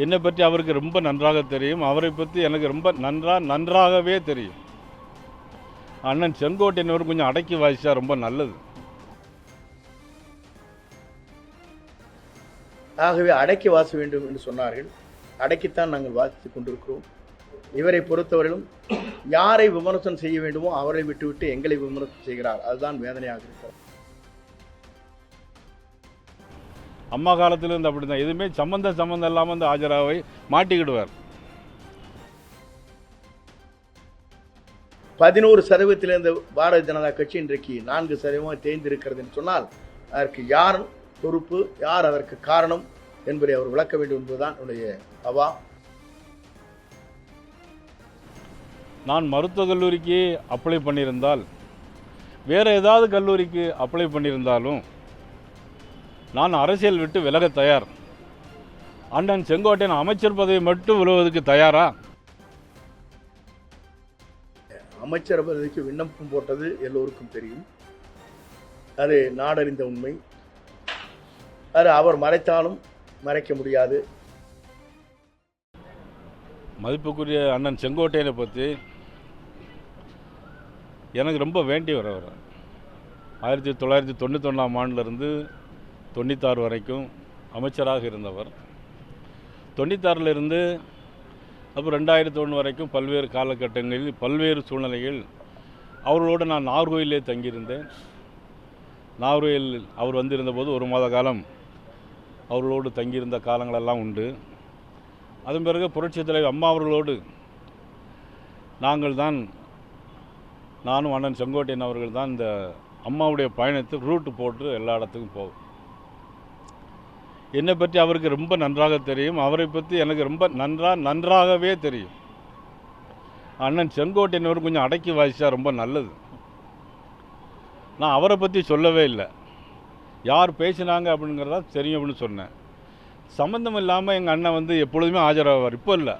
என்னை பற்றி அவருக்கு ரொம்ப நன்றாக தெரியும். அவரை பற்றி எனக்கு ரொம்ப நன்றாகவே தெரியும். அண்ணன் செங்கோட்டையனவர் கொஞ்சம் அடக்கி வாசிச்சா ரொம்ப நல்லது. ஆகவே அடக்கி வாச வேண்டும் என்று சொன்னார்கள். அடக்கித்தான் நாங்கள் வாசித்துக் கொண்டிருக்கிறோம். இவரை பொறுத்தவரையிலும் யாரை விமர்சனம் செய்ய வேண்டுமோ அவரை விட்டுவிட்டு எங்களை விமர்சனம் செய்கிறார். அதுதான் வேதனையாக இருக்கிறது. அம்மா காலத்திலிருந்து அப்படி தான். எதுவுமே சம்மந்தம் இல்லாமல் வந்து ஆஜராவை மாட்டிக்கிடுவார். 11% பாரதிய ஜனதா கட்சி இன்றைக்கு 4% தேர்ந்திருக்கிறது என்று சொன்னால் அதற்கு யார் பொறுப்பு, யார் அதற்கு காரணம் என்பதை அவர் விளக்க வேண்டும் என்பதுதான் என்னுடைய அவா. நான் மருத்துவக் கல்லூரிக்கு அப்ளை பண்ணியிருந்தால், வேறு ஏதாவது கல்லூரிக்கு அப்ளை பண்ணியிருந்தாலும் நான் அரசியல் விட்டு விலக தயார். அண்ணன் செங்கோட்டையன் அமைச்சர் பதவி மட்டும் விழுவதற்கு தயாரா? அமைச்சர் பதவிக்கு விண்ணப்பம் போட்டது எல்லோருக்கும் தெரியும். அது நாடறிந்த உண்மை. அது அவர் மறைத்தாலும் மறைக்க முடியாது. மதிப்புக்குரிய அண்ணன் செங்கோட்டையனை பற்றி எனக்கு ரொம்ப வேண்டியவர். அவர் 1991 ஆண்டிலிருந்து 96 வரைக்கும் அமைச்சராக இருந்தவர். 96 அப்புறம் 2001 வரைக்கும் பல்வேறு காலகட்டங்களில் பல்வேறு சூழ்நிலைகள் அவர்களோடு நான் நாகர்கோயிலே தங்கியிருந்தேன். நாகர்கோயில் அவர் வந்திருந்தபோது 1 மாத காலம் அவர்களோடு தங்கியிருந்த காலங்களெல்லாம் உண்டு. அதன் பிறகு புரட்சித் தலைவர் அம்மா அவர்களோடு நானும் அண்ணன் செங்கோட்டையன் அவர்கள் தான் இந்த அம்மாவுடைய பயணத்துக்கு ரூட்டு போட்டு எல்லா இடத்துக்கும் போவோம். என்னை பற்றி அவருக்கு ரொம்ப நன்றாக தெரியும். அவரை பற்றி எனக்கு ரொம்ப நன்றாகவே தெரியும். அண்ணன் செங்கோட்டையனவர் கொஞ்சம் அடக்கி வாசிச்சா ரொம்ப நல்லது. நான் அவரை பற்றி சொல்லவே இல்லை. யார் பேசினாங்க அப்படிங்கிறதா தெரியும் அப்படின்னு சொன்னேன். சம்மந்தம் இல்லாமல் எங்கள் அண்ணன் வந்து எப்பொழுதுமே ஆஜராவார். இப்போ இல்லை,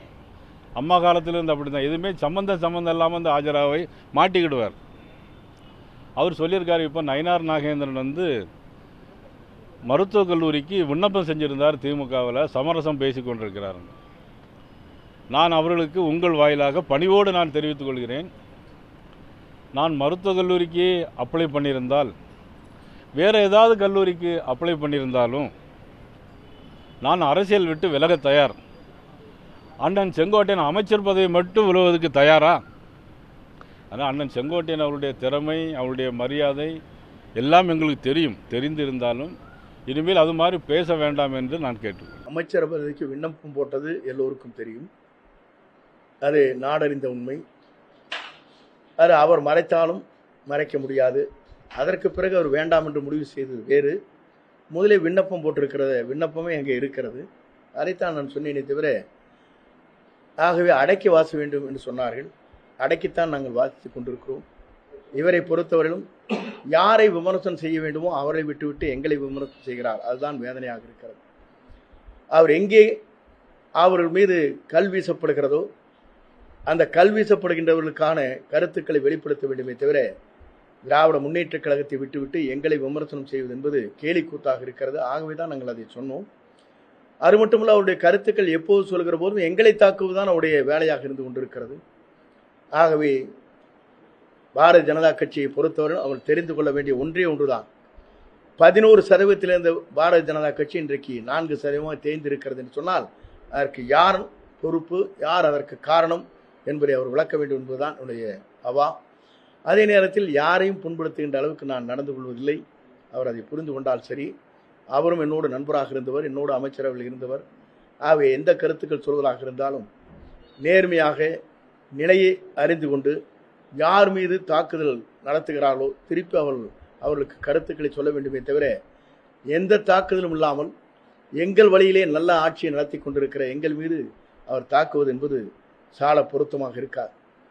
அம்மா காலத்திலேருந்து அப்படி தான். எதுவுமே சம்மந்தம் இல்லாமல் வந்து ஆஜராவை மாட்டிக்கிடுவார். அவர் சொல்லியிருக்காரு, இப்போ நயினார் நாகேந்திரன் வந்து மருத்துவக் கல்லூரிக்கு விண்ணப்பம் செஞ்சுருந்தார். திமுகவில் சமரசம் பேசி கொண்டிருக்கிறாருங்க. நான் அவர்களுக்கு உங்கள் வாயிலாக பணிவோடு நான் தெரிவித்துக் கொள்கிறேன். நான் மருத்துவக் கல்லூரிக்கு அப்ளை பண்ணியிருந்தால், வேறு ஏதாவது கல்லூரிக்கு அப்ளை பண்ணியிருந்தாலும் நான் அரசியல் விட்டு விலக தயார். அண்ணன் செங்கோட்டையன் அமைச்சர் பதவி மட்டும் விழுவதற்கு தயாரா? ஆனால் அண்ணன் செங்கோட்டையன் அவருடைய திறமை, அவருடைய மரியாதை எல்லாம் எங்களுக்கு தெரிந்திருந்தாலும் இனிமேல் அது மாதிரி பேச வேண்டாம் என்று நான் கேட்டுக்கொள்கிறேன். அமைச்சர் பதவிக்கு விண்ணப்பம் போட்டது எல்லோருக்கும் தெரியும். அது நாடறிந்த உண்மை. அது அவர் மறைத்தாலும் மறைக்க முடியாது. அதற்கு பிறகு அவர் வேண்டாம் என்று முடிவு செய்தது வேறு. முதலில் விண்ணப்பம் போட்டிருக்கிறது, விண்ணப்பமே அங்கே இருக்கிறது. அதைத்தான் நான் சொன்னேனே தவிர, ஆகவே அடக்கி வாச வேண்டும் என்று சொன்னார்கள். அடக்கித்தான் நாங்கள் வாசித்துக் கொண்டிருக்கிறோம். இவரை பொறுத்தவரையிலும் யாரை விமர்சனம் செய்ய வேண்டுமோ அவரை விட்டுவிட்டு எங்களை விமர்சனம் செய்கிறார். அதுதான் வேதனையாக இருக்கிறது. அவர் எங்கே அவர்கள் மீது கல் வீசப்படுகிறதோ அந்த கல் வீசப்படுகின்றவர்களுக்கான கருத்துக்களை வெளிப்படுத்த வேண்டுமே தவிர, திராவிட முன்னேற்ற கழகத்தை விட்டுவிட்டு எங்களை விமர்சனம் செய்வது என்பது கேலிக்கூத்தாக இருக்கிறது. ஆகவே தான் நாங்கள் அதை சொன்னோம். அது மட்டுமல்ல, அவருடைய கருத்துக்கள் எப்போது சொல்கிற போதும் எங்களை தாக்குவதுதான் அவருடைய வேலையாக இருந்து கொண்டிருக்கிறது. ஆகவே பாரதிய ஜனதா கட்சியை பொறுத்தவரை அவர் தெரிந்து கொள்ள வேண்டிய ஒன்றே ஒன்றுதான். 11% பாரதிய ஜனதா கட்சி இன்றைக்கு 4% தேர்ந்திருக்கிறது என்று சொன்னால் அதற்கு யார் பொறுப்பு, யார் அதற்கு காரணம் என்பதை அவர் விளக்க வேண்டும் என்பதுதான் என்னுடைய அவா. அதே நேரத்தில் யாரையும் புண்படுத்துகின்ற அளவுக்கு நான் நடந்து கொள்வதில்லை. அவர் அதை புரிந்து கொண்டால் சரி. அவரும் என்னோடு நண்பராக இருந்தவர், என்னோடு அமைச்சரவையில் இருந்தவர். ஆகவே எந்த கருத்துக்கள் சொல்வதாக இருந்தாலும் நேர்மையாக நிலையை அறிந்து கொண்டு யார் மீது தாக்குதல் நடத்துகிறார்களோ திருப்பி அவர்களுக்கு கருத்துக்களை சொல்ல வேண்டுமே தவிர, எந்த தாக்குதலும் இல்லாமல் எங்கள் வழியிலே நல்ல ஆட்சியை நடத்தி கொண்டிருக்கிற எங்கள் மீது அவர் தாக்குவது என்பது சால பொருத்தமாக இருக்காது.